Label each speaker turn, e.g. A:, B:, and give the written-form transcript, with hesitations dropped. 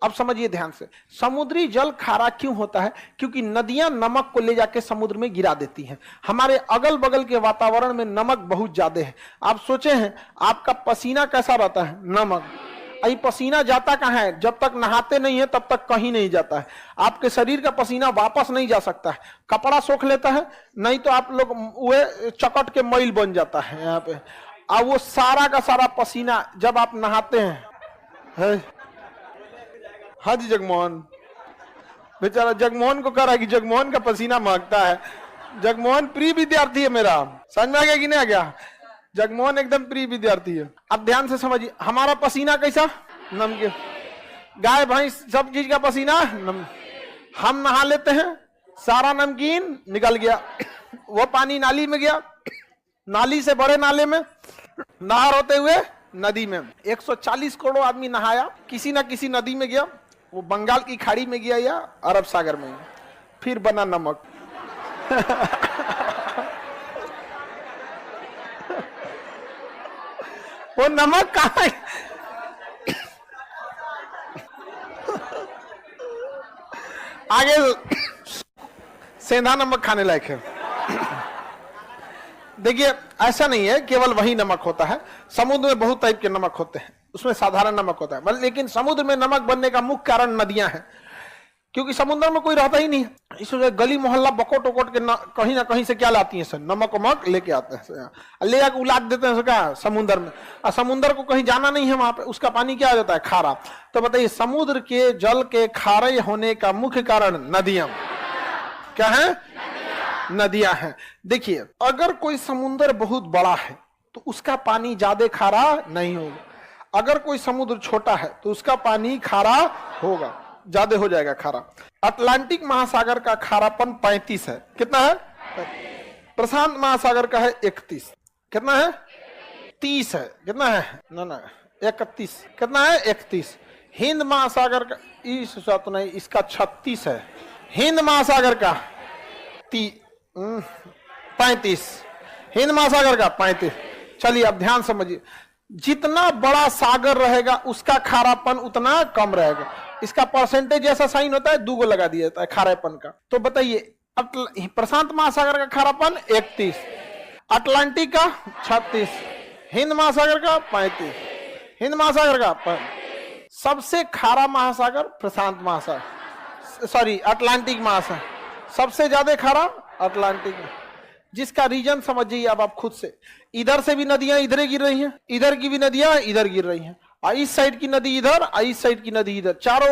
A: अब समझिए ध्यान से, समुद्री जल खारा क्यों होता है? क्योंकि नदियां नमक को ले जाके समुद्र में गिरा देती हैं। हमारे अगल बगल के वातावरण में नमक बहुत ज्यादा है। आप सोचे हैं आपका पसीना कैसा रहता है? नमक। अभी पसीना जाता कहाँ है? जब तक नहाते नहीं है तब तक कहीं नहीं जाता है। आपके शरीर का पसीना वापस नहीं जा सकता है, कपड़ा सोख लेता है, नहीं तो आप लोग वो चकट के मैल बन जाता है यहाँ पे। अब वो सारा का सारा पसीना जब आप नहाते हैं, हाँ जी जगमोहन, बेचारा जगमोहन को कह रहा है कि जगमोहन का पसीना महकता है। जगमोहन प्रिय विद्यार्थी है मेरा, समझ में आ गया कि नहीं आ गया? जगमोहन एकदम प्रिय विद्यार्थी है। अब ध्यान से समझिए, हमारा पसीना कैसा? नमकीन। गाय भैंस सब चीज का पसीना हम नहा लेते हैं, सारा नमकीन निकल गया, वो पानी नाली में गया, नाली से बड़े नाले में, नहर होते हुए नदी में। 140 करोड़ आदमी नहाया, किसी ना किसी नदी में गया, वो बंगाल की खाड़ी में गया या अरब सागर में, फिर बना नमक। वो नमक कहाँ है? आगे सेंधा नमक खाने लायक है। देखिए ऐसा नहीं है केवल वही नमक होता है, समुद्र में बहुत टाइप के नमक होते हैं, उसमें साधारण नमक होता है, लेकिन समुद्र में नमक बनने का मुख्य कारण नदियां हैं, क्योंकि समुद्र में कोई रहता ही नहीं। इसलिए गली मोहल्ला बकोट वकोट के कहीं ना कहीं से क्या लाती हैं सर? नमक वमक लेके आते हैं, ले जाकर उलाट देते हैं क्या समुद्र में। और समुद्र को कहीं जाना नहीं है, वहां पे उसका पानी क्या हो जाता है? खारा। तो बताइए समुद्र के जल के खारे होने का मुख्य कारण नदियां क्या है? नदियां हैं। देखिए अगर कोई समुद्र बहुत बड़ा है तो उसका पानी ज्यादा खारा नहीं होगा, अगर कोई समुद्र छोटा है तो उसका पानी खारा होगा, ज्यादा हो जाएगा खारा। अटलांटिक महासागर का खारापन 35 है। कितना है? प्रशांत महासागर का है 31। कितना है? 30 है। कितना है? ना 31। कितना है? 31। हिंद महासागर का इस तो नहीं, इसका 36 है। हिंद महासागर का 35। हिंद महासागर का 35। चलिए अब ध्यान समझिए, जितना बड़ा सागर रहेगा उसका खारापन उतना कम रहेगा। इसका परसेंटेज ऐसा साइन होता है, 2 को लगा दिया जाता है खारेपन का। तो बताइए प्रशांत महासागर का खारापन 31, अटलांटिक का 36, हिंद महासागर का 35। हिंद महासागर का सबसे खारा महासागर प्रशांत महासागर, सॉरी अटलांटिक महासागर, सबसे ज्यादा खारा अटलांटिक में। जिसका रीजन समझिए अब आप खुद से, इधर से भी नदियां इधर गिर रही हैं, इधर की भी नदियां इधर गिर रही हैं, इस साइड की नदी इधर, इस साइड की नदी इधर, चारों